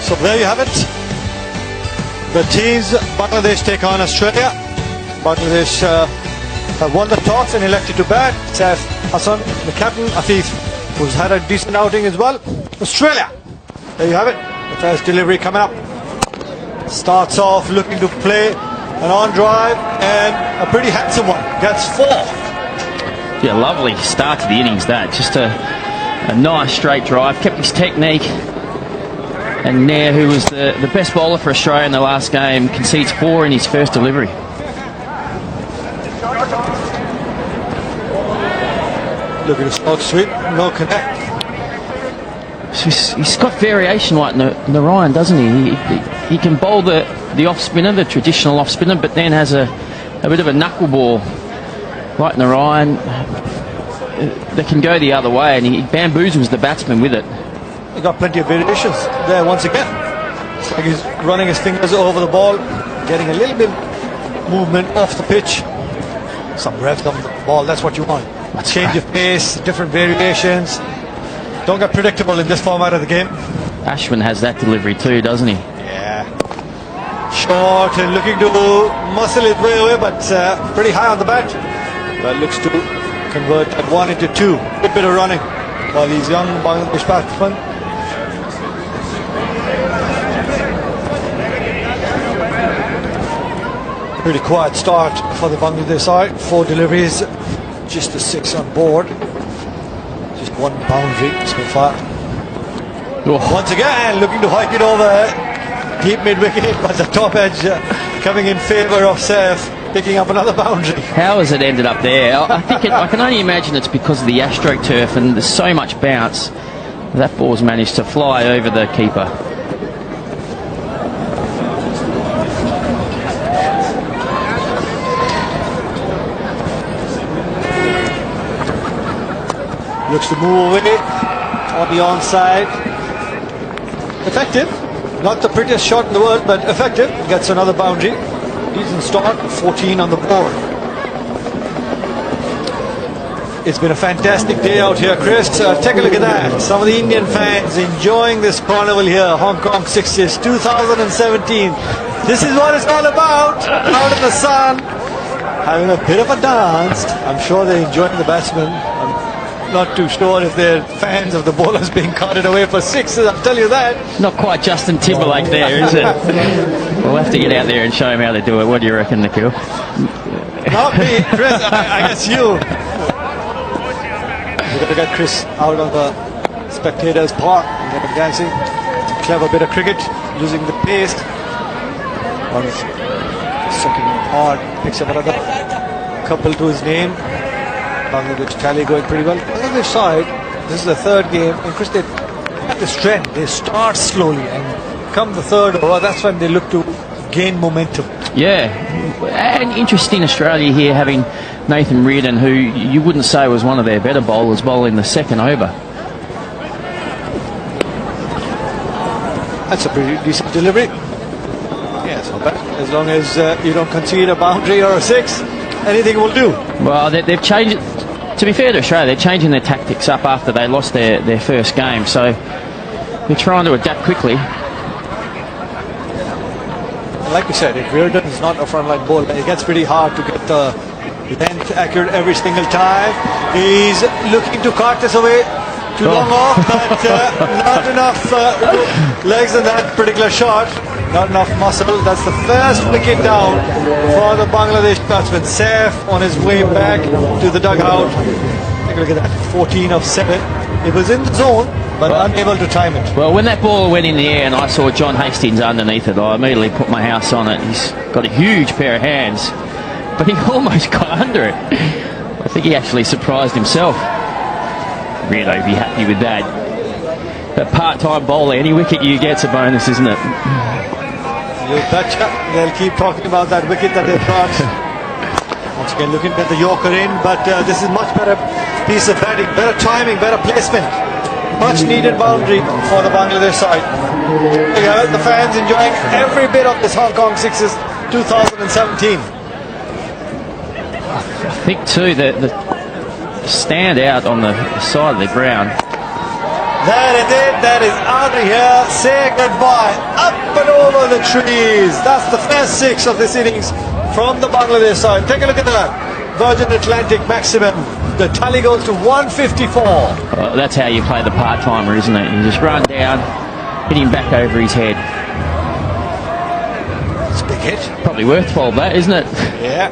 So there you have it. The teams Bangladesh take on Australia. Bangladesh have won the toss and elected to bat. Saif Hassan, the captain, Afif, who's had a decent outing as well. Australia, there you have it. The first delivery coming up. Starts off looking to play an on drive and a pretty handsome one. Gets 4. Yeah, lovely start to the innings that. Just a nice straight drive, kept his technique. And Nair, who was the best bowler for Australia in the last game, concedes 4 in his first delivery. Look at his spot sweep, no connect. So he's got variation like Narayan, doesn't he? He can bowl the off spinner, the traditional off spinner, but then has a bit of a knuckleball like Narayan that can go the other way, and he bamboozles the batsman with it. He got plenty of variations there once again. It's like he's running his fingers over the ball, getting a little bit movement off the pitch. Some rev on the ball, that's what you want. Change of pace, different variations. Don't get predictable in this format of the game. Ashwin has that delivery too, doesn't he? Yeah. Short and looking to muscle his way away, but pretty high on the bat. That looks to convert that 1 into 2. Good bit of running while these young Bangladesh batsmen. Pretty quiet start for the Bangladesh side. 4 deliveries, just a 6 on board. Just 1 boundary so far. Oh. Once again, looking to hike it over deep mid-wicket, but the top edge coming in favour of Saif, picking up another boundary. How has it ended up there? I think I can only imagine it's because of the AstroTurf, and there's so much bounce. That ball's managed to fly over the keeper. Looks to move away on the onside. Effective. Not the prettiest shot in the world, but effective. Gets another boundary. Decent start. 14 on the board. It's been a fantastic day out here, Chris. Take a look at that. Some of the Indian fans enjoying this carnival here. Hong Kong 60s 2017. This is what it's all about. Out in the sun, having a bit of a dance. I'm sure they're enjoying the batsmen. Not too sure if they're fans of the bowlers being carted away for 6s, I'll tell you that. Not quite Justin Timberlake there, is it? We'll have to get out there and show him how to do it. What do you reckon, Nikhil? Not me, Chris. I guess you. We've got to get Chris out of the spectators' park and get him dancing. Clever bit of cricket, using the pace. On his second hard, picks up another couple to his name. Bangladesh tally going pretty well. Bangladesh side, this is the 3rd game, and Chris, they have this trend. They start slowly, and come the 3rd over, that's when they look to gain momentum. Yeah, and interesting Australia here having Nathan Reardon, who you wouldn't say was one of their better bowlers, bowling the 2nd over. That's a pretty decent delivery. Yeah, it's not bad. As long as you don't concede a boundary or a 6, anything will do. Well, they've changed it. To be fair to Australia, they're changing their tactics up after they lost their first game, so they're trying to adapt quickly. And like we said, if Reardon is not a frontline bowler, it gets pretty hard to get the length accurate every single time. He's looking to cart this away. Too long off, but not enough legs in that particular shot. Not enough muscle. That's the first wicket down for the Bangladesh batsman. Saif on his way back to the dugout. Take a look at that. 14 of 7. It was in the zone, but unable to time it. Well, when that ball went in the air and I saw John Hastings underneath it, I immediately put my house on it. He's got a huge pair of hands, but he almost got under it. I think he actually surprised himself. Really be happy with that. A part-time bowler, any wicket you get's a bonus, isn't it? You betcha. They'll keep talking about that wicket that they've got. Once again, looking at the Yorker in, but this is much better piece of batting, better timing, better placement. Much needed boundary for the Bangladesh side. The fans enjoying every bit of this Hong Kong 6s 2017. I think too that the stand out on the side of the ground. That is it. That is out of here. Say goodbye. Up and over the trees. That's the first 6 of this innings from the Bangladesh side. Take a look at that. Virgin Atlantic maximum. The tally goes to 154. That's how you play the part-timer, isn't it? You just run down, hit him back over his head. It's a big hit. Probably worth 12, that, isn't it? Yeah.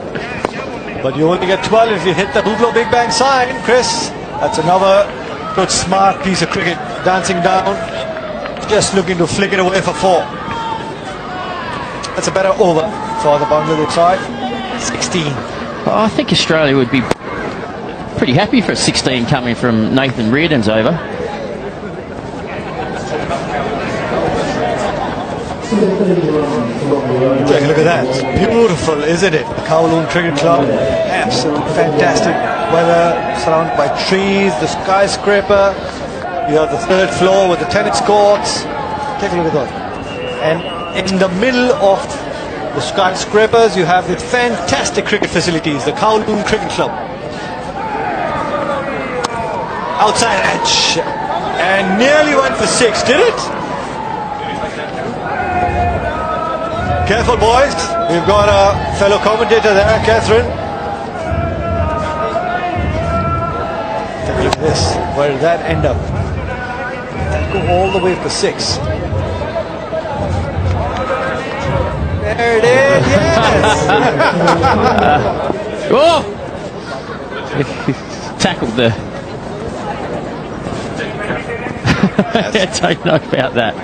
But you only get 12 if you hit the Hoopla Big Bang sign, Chris. That's another good, smart piece of cricket. Dancing down, just looking to flick it away for 4. That's a better over for the Bangladesh side. 16. I think Australia would be pretty happy for a 16 coming from Nathan Reardon's over. Take a look at that. It's beautiful, isn't it? Kowloon Cricket Club. Absolutely fantastic weather, surrounded by trees, the skyscraper. You have the 3rd floor with the tennis courts. Take a look at that. And in the middle of the skyscrapers, you have the fantastic cricket facilities, the Kowloon Cricket Club. Outside edge. And nearly went for 6, did it? Careful, boys. We've got a fellow commentator there, Catherine. Take a look at this. Where did that end up? That go all the way for 6. There it is, yes! Oh! Tackled the... I don't know about that.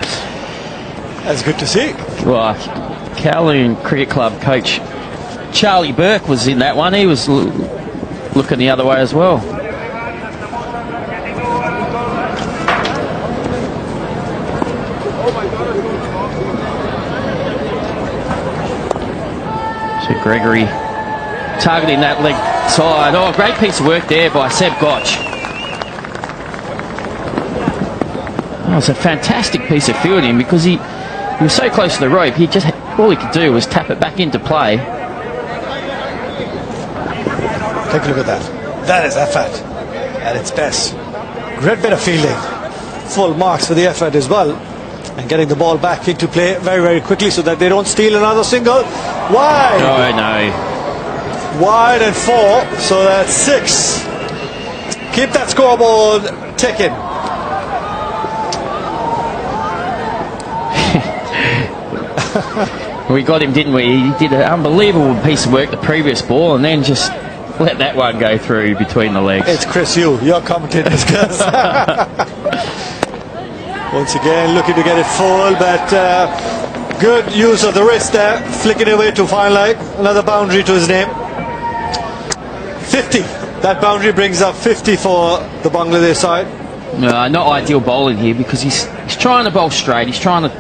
That's good to see. Well, Kowloon Cricket Club coach Charlie Burke was in that one. He was looking the other way as well. So Gregory targeting that leg side. Oh, great piece of work there by Seb Gotch. Oh, it's a fantastic piece of fielding because he was so close to the rope. All he could do was tap it back into play. Take a look at that. That is effort at its best. Great bit of fielding. Full marks for the effort as well. And getting the ball back into play very, very quickly so that they don't steal another single. Wide! Oh, no. Wide and 4, so that's 6. Keep that scoreboard ticking. We got him, didn't we? He did an unbelievable piece of work the previous ball and then just let that one go through between the legs. It's Chris Yu, your commentator's Chris. Once again, looking to get it full, but good use of the wrist there, flicking away to fine leg. Another boundary to his name. 50. That boundary brings up 50 for the Bangladesh side. Not ideal bowling here because he's trying to bowl straight. He's trying to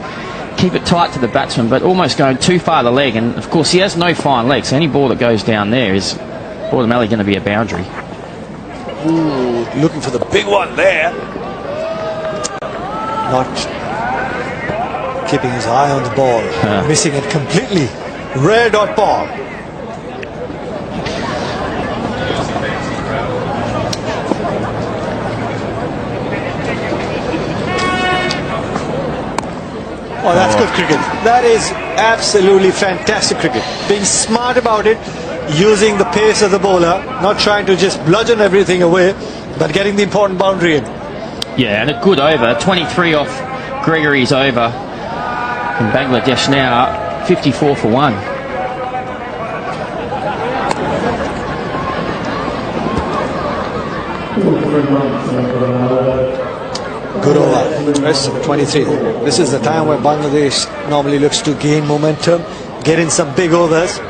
keep it tight to the batsman, but almost going too far the leg. And of course, he has no fine leg, so any ball that goes down there is automatically going to be a boundary. Ooh, looking for the big one there. Not keeping his eye on the ball, missing it completely. Rare dot ball. Oh, that's good cricket. That is absolutely fantastic cricket. Being smart about it, using the pace of the bowler, not trying to just bludgeon everything away, but getting the important boundary in. Yeah, and a good over. 23 off Gregory's over. And Bangladesh now 54 for 1. Good over. Yes, 23. This is the time where Bangladesh normally looks to gain momentum, get in some big overs.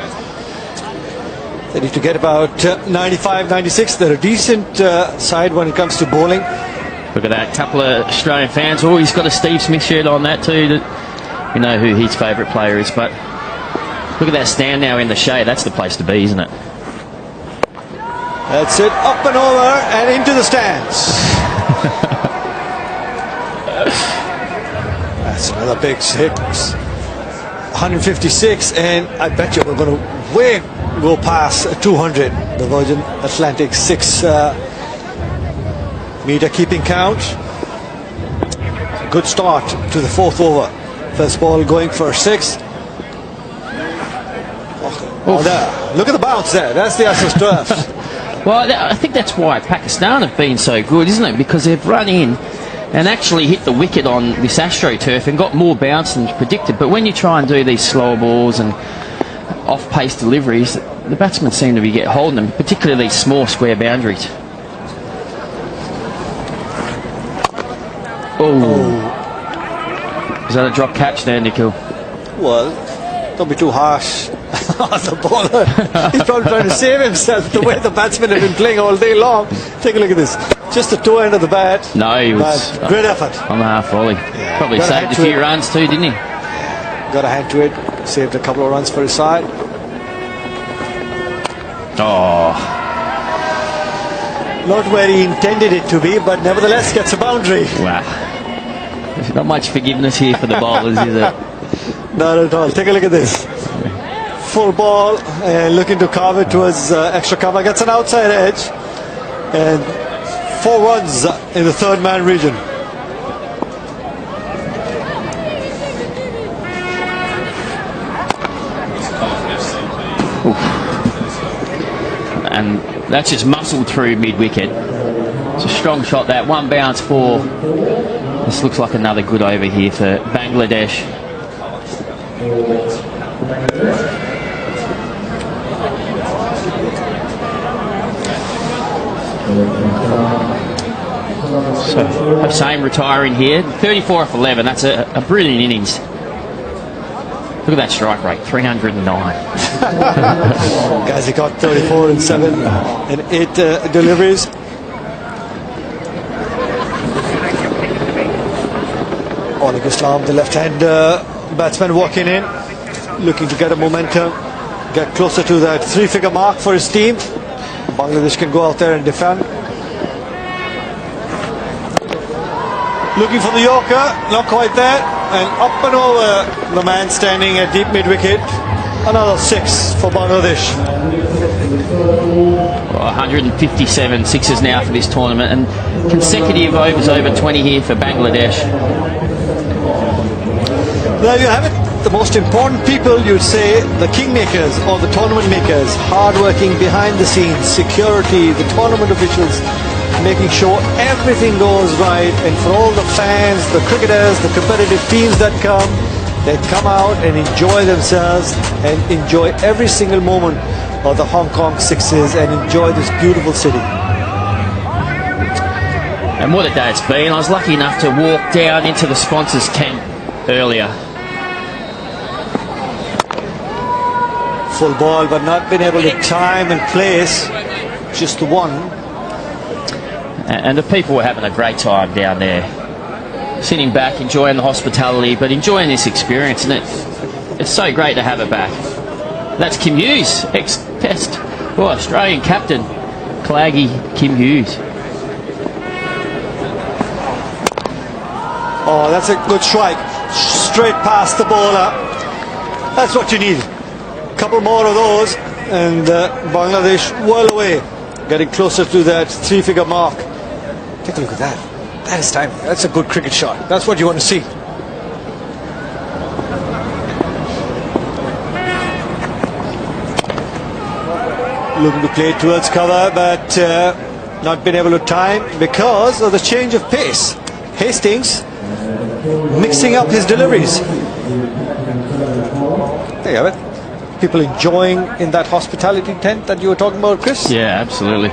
They need to get about 95, 96. They're a decent side when it comes to bowling. Look at that, couple of Australian fans. Oh, he's got a Steve Smith shirt on that too. We know who his favourite player is, but look at that stand now in the shade. That's the place to be, isn't it? That's it, up and over and into the stands. That's another big 6. 156, and I bet you we're going to go past 200. The Virgin Atlantic 6 meter keeping count. good start to the fourth over. First ball going for 6. Oh, there. Look at the bounce there. That's the Ashes turf. Well, I think that's why Pakistan have been so good, isn't it? Because they've run in and actually hit the wicket on this AstroTurf and got more bounce than predicted. But when you try and do these slower balls and off-pace deliveries, the batsmen seem to be holding them, particularly these small square boundaries. Oh. Is that a drop catch there, Nikhil? Well, don't be too harsh on the bowler. He's probably trying to save himself the way the batsmen have been playing all day long. Take a look at this. Just the toe end of the bat. No, he was great effort on the half volley. Yeah. Probably saved a few runs too, didn't he? Got a hand to it. Saved a couple of runs for his side. Oh. Not where he intended it to be, but nevertheless gets a boundary. Wow. There's not much forgiveness here for the bowlers, is there? Not at all. Take a look at this. Full ball and looking to carve it towards extra cover. Gets an outside edge and 4 runs in the third man region. Oof. And that's just muscled through mid-wicket. It's a strong shot, that. 1 bounce, 4. This looks like another good over here for Bangladesh. So Hussain retiring here, 34 off 11. That's a brilliant innings. Look at that strike rate, 309. Guys, he got 34 and 7 and 8 deliveries. Oleg Islam, the left-hand batsman, walking in, looking to get a momentum, get closer to that 3-figure mark for his team. Bangladesh can go out there and defend. Looking for the Yorker, not quite there, and up and over the man standing at deep mid-wicket. Another 6 for Bangladesh. 157 sixes now for this tournament, and consecutive overs over 20 here for Bangladesh. There you have it. The most important people, you'd say, the kingmakers or the tournament makers, hard-working behind the scenes, security, the tournament officials, making sure everything goes right. And for all the fans, the cricketers, the competitive teams that come, they come out and enjoy themselves and enjoy every single moment of the Hong Kong Sixes and enjoy this beautiful city. And what a day it's been. I was lucky enough to walk down into the sponsors tent earlier. Full ball, but not been able to time and place, just the one. And the people were having a great time down there, sitting back, enjoying the hospitality, but enjoying this experience. And it's so great to have it back. That's Kim Hughes, ex-Test, Australian captain, Claggy Kim Hughes. Oh, that's a good strike. Straight past the bowler. That's what you need. A couple more of those, and Bangladesh well away, getting closer to that 3-figure mark. Take a look at that. That is time. That's a good cricket shot. That's what you want to see. Looking to play towards cover, but not been able to time because of the change of pace. Hastings mixing up his deliveries. There you have it. People enjoying in that hospitality tent that you were talking about, Chris. Yeah, absolutely.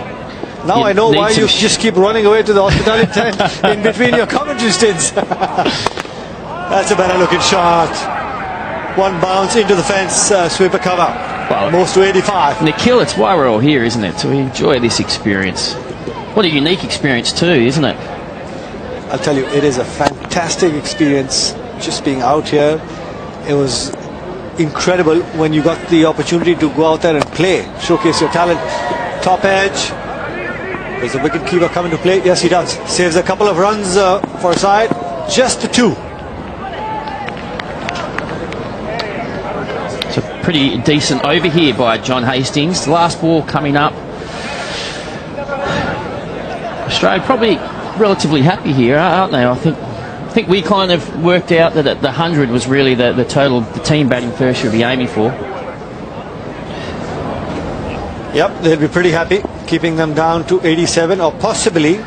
Now I know why you just keep running away to the hospitality tent in between your commentary stints. That's a better looking shot. 1 bounce into the fence, sweeper cover. Well, most to 85. Nikhil, it's why we're all here, isn't it? To enjoy this experience. What a unique experience too, isn't it? I'll tell you, it is a fantastic experience just being out here. It was incredible when you got the opportunity to go out there and play, showcase your talent. Top edge. Is the wicket keeper coming to play? Yes, he does. Saves a couple of runs for a side. Just the 2. It's a pretty decent over here by John Hastings. The last ball coming up. Australia probably relatively happy here, aren't they? I think think we kind of worked out that the 100 was really the total the team batting first should be aiming for. Yep, they'll be pretty happy keeping them down to 87 or possibly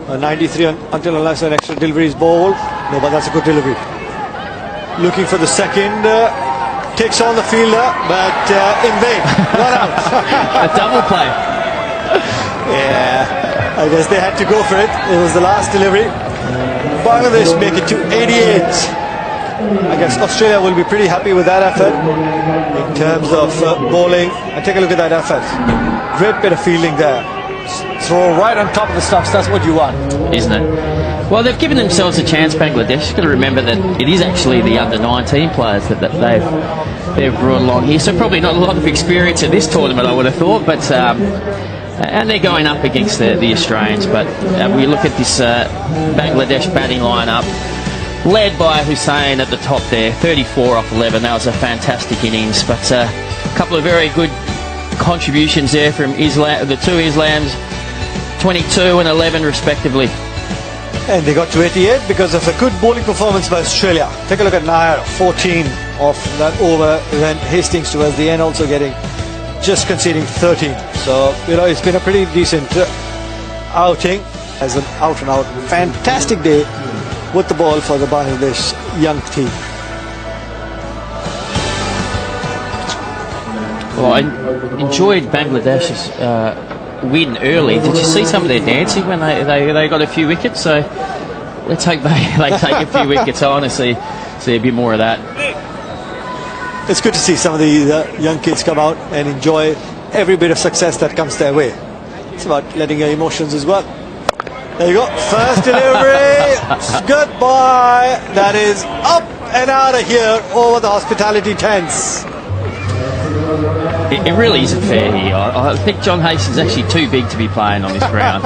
93 until unless an extra delivery is bowled. No, but that's a good delivery. Looking for the second, takes on the fielder, but in vain. Not out. A double play. Yeah, I guess they had to go for it. It was the last delivery. Bangladesh make it to 88. I guess Australia will be pretty happy with that effort in terms of bowling. And take a look at that effort. Great bit of fielding there. Throw right on top of the stumps. That's what you want, Isn't it? Well, they've given themselves a chance, Bangladesh. You've got to remember that it is actually the under-19 players that they've brought along here. So probably not a lot of experience at this tournament, I would have thought. But and they're going up against the Australians. But we look at this Bangladesh batting lineup, led by Hussain at the top there, 34 off 11. That was a fantastic innings. But a couple of very good contributions there from the two Islams, 22 and 11 respectively. And they got to 88 because of a good bowling performance by Australia. Take a look at Nair, 14 off that over. Then Hastings towards the end also just conceding 13. So, it's been a pretty decent outing as an out-and-out fantastic day with the ball for the Bangladesh young team. Well, I enjoyed Bangladesh's win early. Did you see some of their dancing when they got a few wickets? So let's hope they take a few wickets on and see a bit more of that. It's good to see some of the young kids come out and enjoy every bit of success that comes their way. It's about letting your emotions as well. There you go. First delivery. Goodbye. That is up and out of here over the hospitality tents. It really isn't fair here. I think John Hastings is actually too big to be playing on this ground.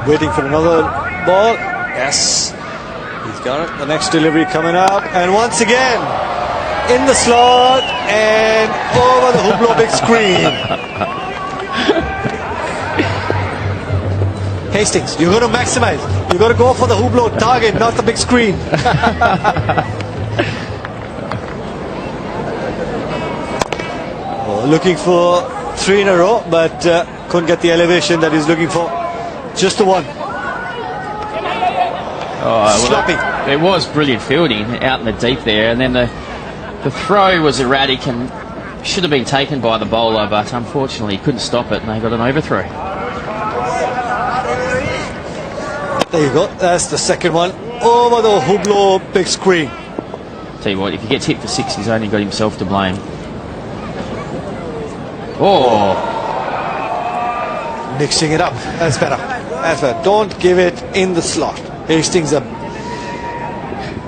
Waiting for another ball. Yes. He's got it. The next delivery coming up. And once again, in the slot and over the Hublot big screen. Hastings, you're going to maximize. You've got to go for the Hublot target, not the big screen. Looking for 3 in a row, but couldn't get the elevation that he's looking for. Just the one. Sloppy. It was brilliant fielding out in the deep there, and then the throw was erratic and should have been taken by the bowler, but unfortunately he couldn't stop it and they got an overthrow. There you go. That's the second one over the Hublot big screen. Tell you what, if he gets hit for 6, he's only got himself to blame. Oh, mixing it up. That's better. That's better. Don't give it in the slot. Hastings a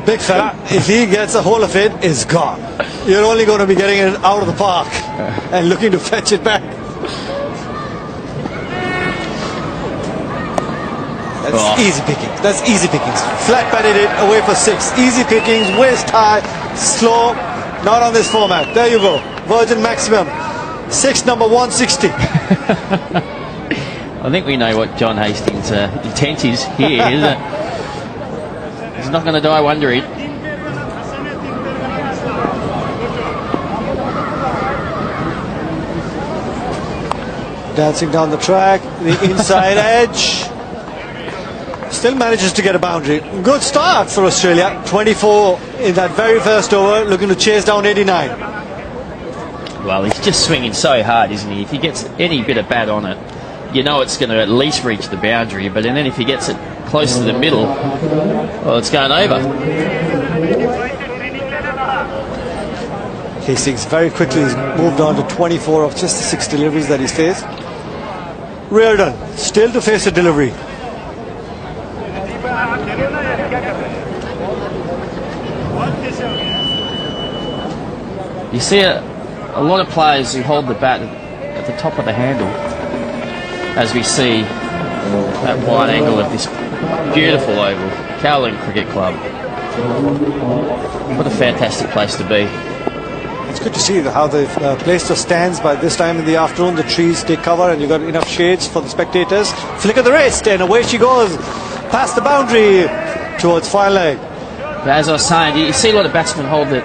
big fella. If he gets a hold of it, it's gone. You're only going to be getting it out of the park and looking to fetch it back. That's easy pickings. That's easy pickings. Flat batted it away for 6. Easy pickings, waist high, slow. Not on this format. There you go. Virgin maximum. 6 number 160. I think we know what John Hastings' intent is here, isn't it? He's not going to die wondering. Dancing down the track, the inside edge. Still manages to get a boundary. Good start for Australia. 24 in that very first over, looking to chase down 89. Well, he's just swinging so hard, isn't he? If he gets any bit of bat on it, you know it's going to at least reach the boundary, but then if he gets it close to the middle, well, it's going over. Hastings very quickly has moved on to 24 of just the 6 deliveries that he's faced. Reardon still to face a delivery. You see a lot of players who hold the bat at the top of the handle, as we see that wide angle of this beautiful oval, Kowloon Cricket Club. What a fantastic place to be. It's good to see how they've placed the stands by this time in the afternoon. The trees take cover and you've got enough shades for the spectators. Flick of the wrist and away she goes. Past the boundary towards fire leg. As I was saying, you see a lot of batsmen hold the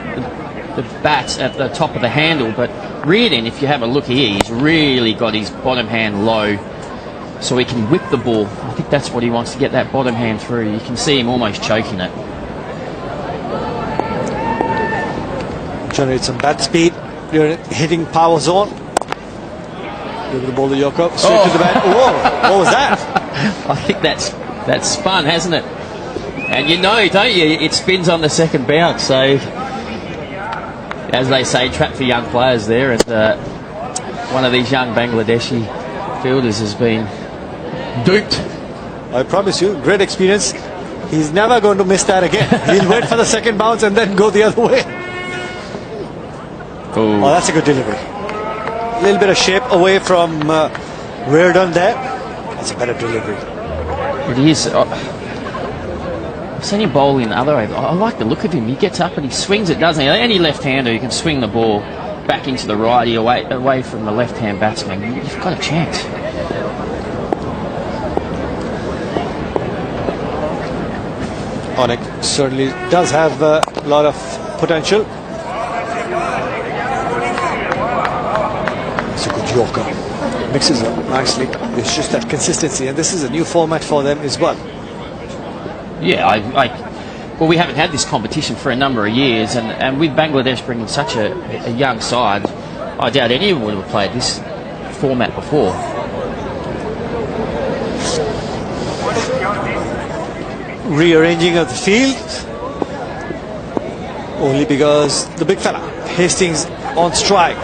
bats at the top of the handle, but Reardon, if you have a look here, he's really got his bottom hand low so he can whip the ball. I think that's what he wants, to get that bottom hand through. You can see him almost choking it. Generate some bat speed. You're hitting power zone. Give the ball to Yorker. Straight to the bat. Whoa, what was that? I think that's spun, hasn't it? And you know, don't you? It spins on the second bounce. So, as they say, trap for young players there. And one of these young Bangladeshi fielders has been duped. I promise you, great experience. He's never going to miss that again. He'll wait for the second bounce and then go the other way. Ooh. Oh, that's a good delivery. A little bit of shape away from Reardon there. That's a better delivery. It is. I've seen him bowl in the other way. I like the look of him. He gets up and he swings it, doesn't he? Any left-hander, you can swing the ball back into the righty, away from the left-hand batsman. You've got a chance. Onik certainly does have a lot of potential. It's a good Yorker. Mixes up nicely. It's just that consistency, and this is a new format for them as well. Yeah, well, we haven't had this competition for a number of years, and with Bangladesh bringing such a young side, I doubt anyone would have played this format before. Rearranging of the field, only because the big fella, Hastings, on strike.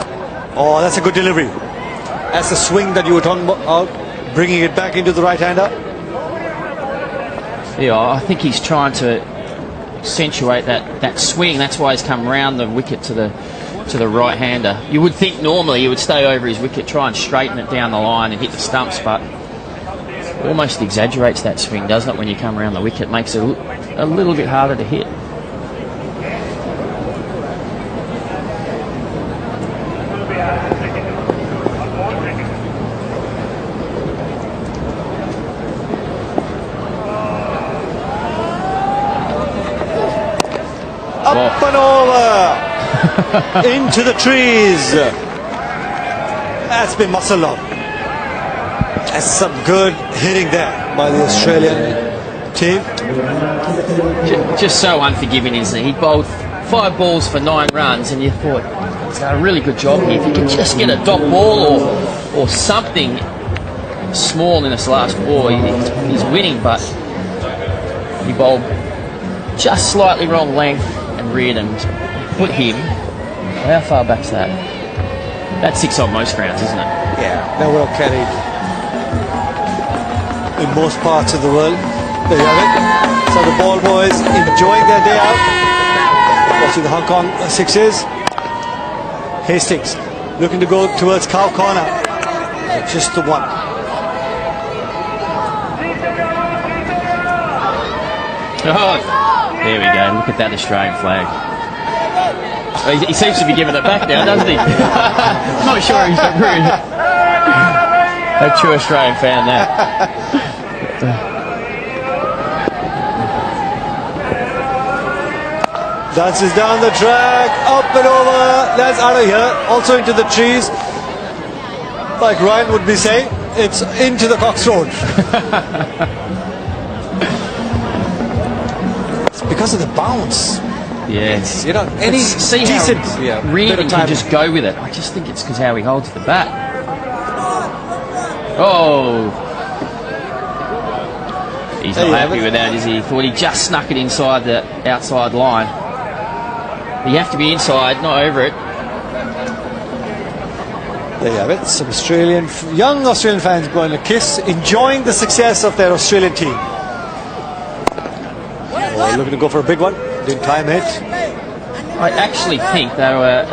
Oh, that's a good delivery. That's the swing that you were talking about, bringing it back into the right-hander. Yeah, I think he's trying to accentuate that swing. That's why he's come round the wicket to the right-hander. You would think normally he would stay over his wicket, try and straighten it down the line and hit the stumps, but almost exaggerates that swing, doesn't it, when you come around the wicket? Makes it a little bit harder to hit. Up and over into the trees. That's been muscle up. That's some good hitting there by the Australian team. Just so unforgiving, isn't he? He bowled 5 balls for 9 runs, and you thought he's done a really good job here. If you can just get a dot ball or something small in this last ball, he's winning. But he bowled just slightly wrong length, and Reardon put him. How far back's that? That's 6 on most grounds, isn't it? Yeah, they're well carried in most parts of the world. There you have it. So the ball boys enjoying their day out, watching the Hong Kong sixes. Hastings looking to go towards cow corner. Just the one. Oh, there we go. Look at that Australian flag. He seems to be giving it back now, doesn't he? I'm not sure he's a true Australian fan now. Dances down the track, up and over. That's out of here. Also into the trees. Like Ryan would be saying, it's into the Cox Road. It's because of the bounce. Yeah. It's, you know, any see decent how Reardon can just go with it. I just think it's because how he holds the bat. Oh. He's not happy with that, is he? He thought he just snuck it inside the outside line. You have to be inside, not over it. There you have it. Some young Australian fans going to kiss, enjoying the success of their Australian team. Oh, looking to go for a big one. Didn't time it. I actually think they were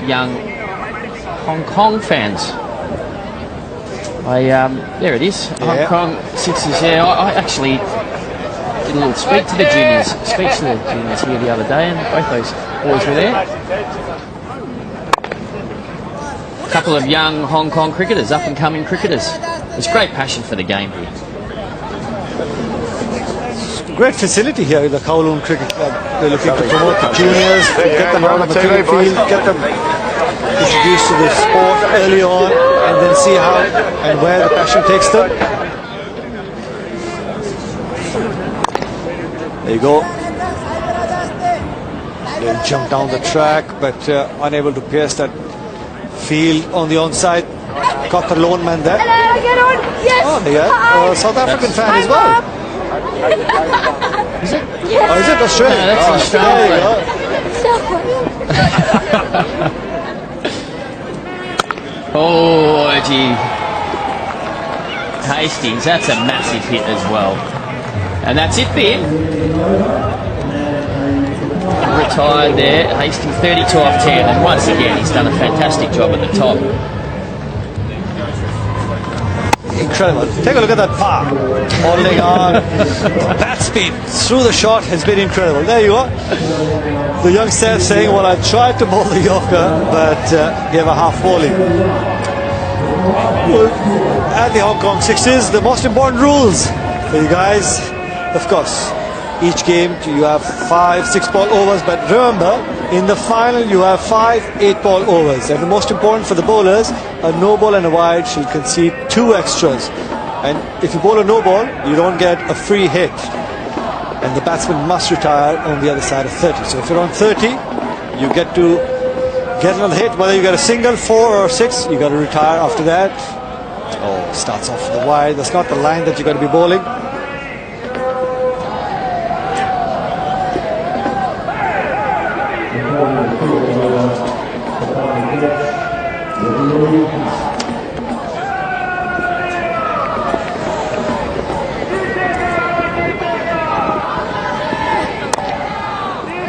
young Hong Kong fans. There it is. Yeah. Hong Kong Sixers. Yeah, I actually did a little speech to the juniors here the other day, and both those boys were there. couple of young Hong Kong cricketers, up-and-coming cricketers. There's great passion for the game here. Great facility here at the Kowloon Cricket Club. They're looking to promote the juniors, get them out on the cricket field, get them introduced to the sport early on, and then see how and where the passion takes them. There you go. They'll jump down the track, but unable to pierce that field on the onside. Got the lone man there. Hello, get on. Yes. Oh, they are South African fan as well. Is it? Yeah. Oh, is it Australian? No, that's Australian. There you go. Oh, gee. Hastings, that's a massive hit as well. And that's it, Ben. Retired there. Hastings 32 off 10. And once again, he's done a fantastic job at the top. Incredible. Take a look at that power. Holding on. Bat speed through the shot has been incredible. There you are. The young Seth saying, well, I tried to bowl the Yorker, but gave a half bowling. Well, at the Hong Kong Sixes, the most important rules for you guys. Of course, each game you have 5 6-ball overs, but remember, in the final you have 5 8-ball overs, and the most important for the bowlers, a no ball and a wide shall concede 2 extras, and if you bowl a no ball you don't get a free hit, and the batsman must retire on the other side of 30. So if you're on 30, you get to get another hit, whether you get a single, 4 or 6, you got to retire after that. Oh, starts off the wide. That's not the line that you got to be bowling.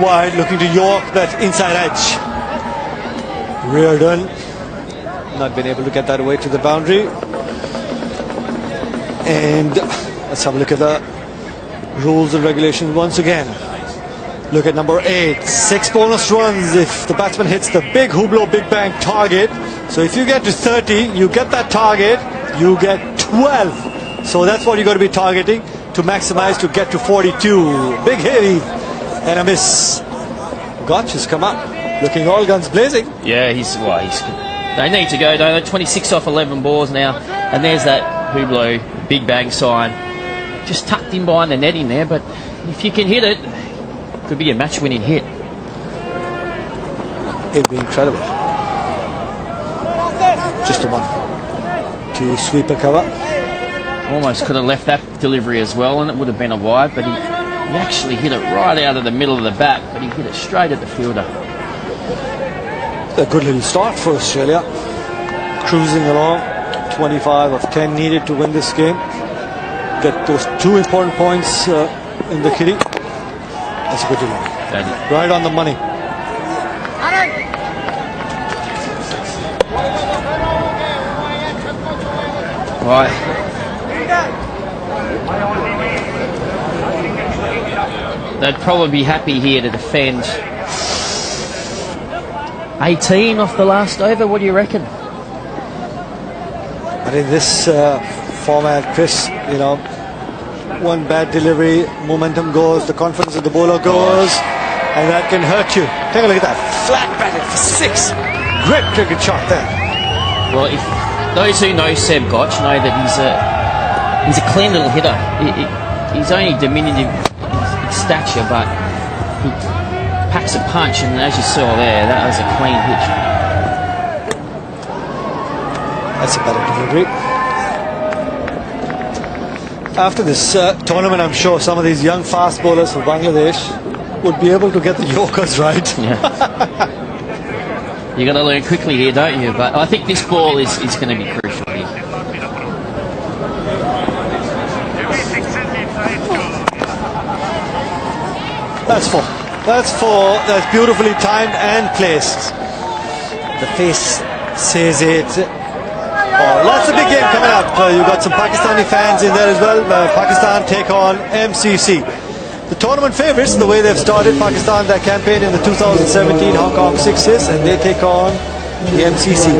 Wide, looking to York, that inside edge. Reardon not been able to get that away to the boundary. And let's have a look at the rules and regulations once again. Look at number 8. 6 bonus runs if the batsman hits the big Hublot Big Bang target. So if you get to 30, you get that target, you get 12. So that's what you're going to be targeting to maximize to get to 42. Big heavy and a miss. Gotch has come up, looking all guns blazing. Yeah, they need to go, don't they? 26 off 11 balls now. And there's that Hublot Big Bang sign. Just tucked in behind the netting there, but if you can hit it, could be a match-winning hit. It'd be incredible. Just a 1. To sweep a cover. Almost could have left that delivery as well, and it would have been a wide, but he actually hit it right out of the middle of the bat, but he hit it straight at the fielder. A good little start for Australia. Cruising along. 25 of 10 needed to win this game. Get those 2 important points in the kitty. That's a good delivery. Right on the money. Right. They'd probably be happy here to defend 18 off the last over. What do you reckon? But in this format, Chris, you know, one bad delivery, momentum goes, the confidence of the bowler goes, and that can hurt you. Take a look at that. Flat batted for 6. Great cricket shot there. Well, if those who know Seb Gotch know that he's a clean little hitter. He's only diminutive in stature, but he packs a punch, and as you saw there, that was a clean hit. That's a better delivery. After this tournament, I'm sure some of these young fast bowlers for Bangladesh would be able to get the Yorkers right. Yeah. You got to learn quickly here, don't you? But I think this ball is going to be crucial here. That's 4. That's 4. That's beautifully timed and placed. The face says it. Oh, that's a big game coming up. You've got some Pakistani fans in there as well. Pakistan take on MCC. The tournament favourites, the way they've started Pakistan, their campaign in the 2017 Hong Kong Sixes, and they take on the MCC.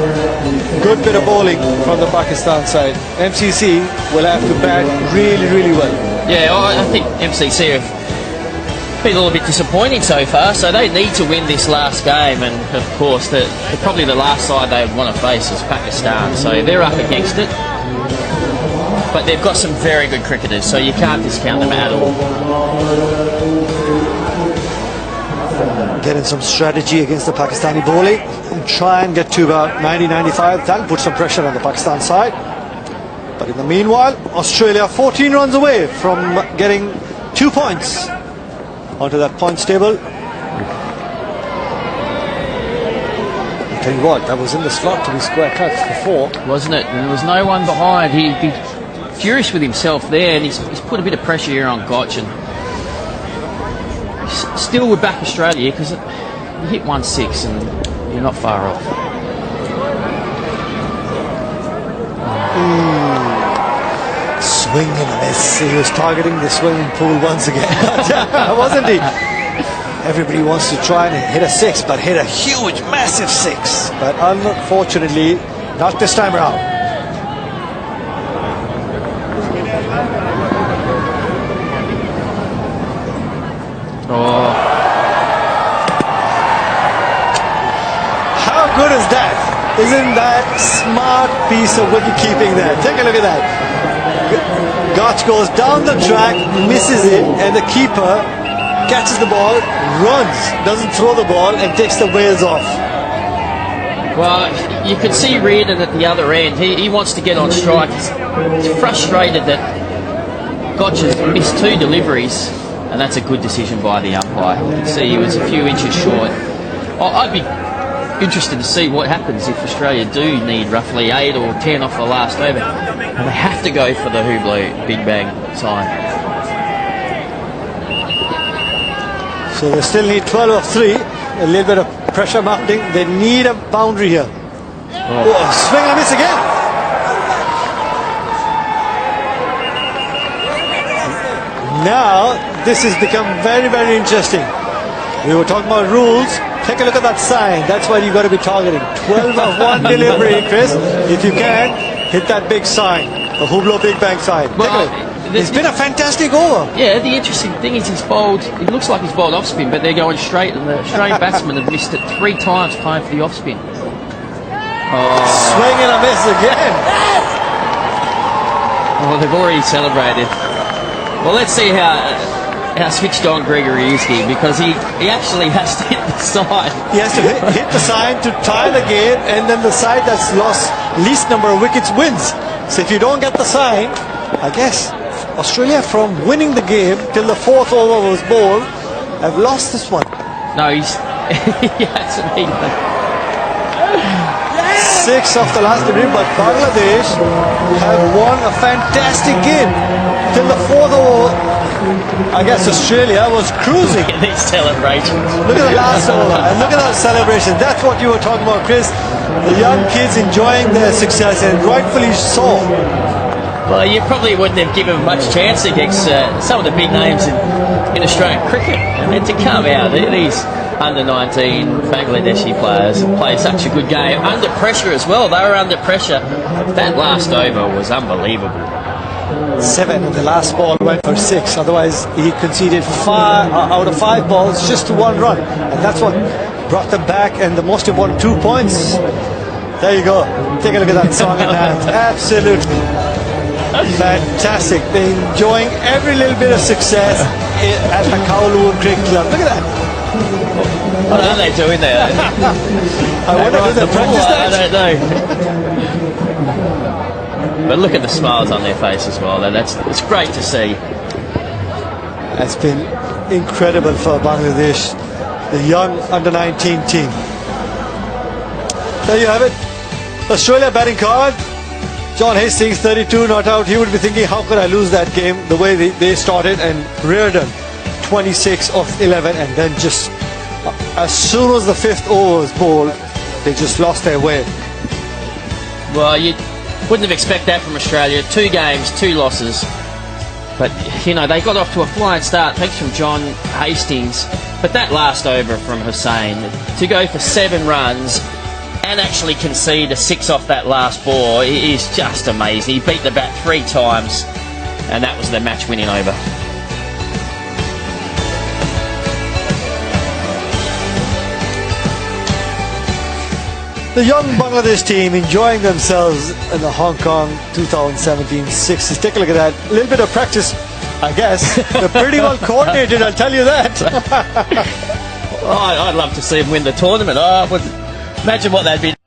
Good bit of bowling from the Pakistan side. MCC will have to bat really, really well. Yeah, I think MCC have been a little bit disappointing so far, so they need to win this last game, and of course probably the last side they want to face is Pakistan, so they're up against it. But they've got some very good cricketers, so you can't discount them at all. Getting some strategy against the Pakistani bowling and try and get to about 90-95. That'll put some pressure on the Pakistan side. But in the meanwhile, Australia 14 runs away from getting 2 points onto that points table. I'll tell you what, that was in the slot to be square cut before. Wasn't it? And there was no one behind. He'd be furious with himself there, and he's put a bit of pressure here on Gotch, and still we're back Australia because you hit 1-6 and you're not far off. Swing and a miss. He was targeting the swimming pool once again, wasn't he? Everybody wants to try and hit a 6, but hit a huge, massive 6. But unfortunately, not this time around. Oh. How good is that? Isn't that smart piece of wicket keeping there? Take a look at that. Gotch goes down the track, misses it, and the keeper catches the ball, runs, doesn't throw the ball, and takes the wales off. Well, you can see Reardon at the other end. He wants to get on strike. He's frustrated that Gotch has missed 2 deliveries, and that's a good decision by the umpire. You can see he was a few inches short. I'd be interested to see what happens if Australia do need roughly 8 or 10 off the last over, and they have to go for the Hublot Big Bang sign. So they still need 12 of 3. A little bit of pressure mounting. They need a boundary here. Oh, swing and a miss again. Now this has become very, very interesting. We were talking about rules. Take a look at that sign. That's what you've got to be targeting. 12 of 1 delivery, Chris. If you can, hit that big sign. The Hublot Big Bang sign. Well, it's been a fantastic over. Yeah, the interesting thing is he's bowled, it looks like he's bowled off spin, but they're going straight, and the Australian batsmen have missed it 3 times playing for the off spin. Swing and a miss again. Oh, they've already celebrated. Well, let's see how switched on Gregory is here, because he actually has to hit the side. He has to hit the side to tie the game, and then the side that's lost least number of wickets wins. So if you don't get the sign, I guess Australia, from winning the game till the 4th over was bowled, have lost this one. No, he hasn't either. 6 off the last delivery, but Bangladesh have won a fantastic game till the 4th over. I guess Australia was cruising. Look at these celebrations. Look at the last over, and look at that celebration. That's what you were talking about, Chris. The young kids enjoying their success, and rightfully so. Well, you probably wouldn't have given much chance against some of the big names in Australian cricket. And then to come out, these under-19 Bangladeshi players played such a good game. Under pressure as well. They were under pressure. That last over was unbelievable. 7, and the last ball went for 6. Otherwise, he conceded 5 out of 5 balls just to 1 run. And that's what brought them back, and the most important 2 points. There you go. Take a look at that song and dance. Absolutely fantastic. They're enjoying every little bit of success at the Kowloon Cricket Club. Look at that. What are they doing there? I wonder if they practice that. I don't know. But look at the smiles on their face as well. It's great to see. It's been incredible for Bangladesh, the young under-19 team. There you have it. Australia batting card. John Hastings, 32, not out. He would be thinking, how could I lose that game the way they started? And Reardon, 26 of 11, and then just as soon as the 5th over was bowled, they just lost their way. Well, you wouldn't have expected that from Australia. 2 games, 2 losses. But, you know, they got off to a flying start, thanks from John Hastings. But that last over from Hussain, to go for 7 runs and actually concede a 6 off that last ball is just amazing. He beat the bat 3 times, and that was the match-winning over. The young Bangladesh team enjoying themselves in the Hong Kong 2017 Sixes. Take a look at that. A little bit of practice, I guess. They're pretty well coordinated, I'll tell you that. I'd love to see them win the tournament. Imagine what they'd be.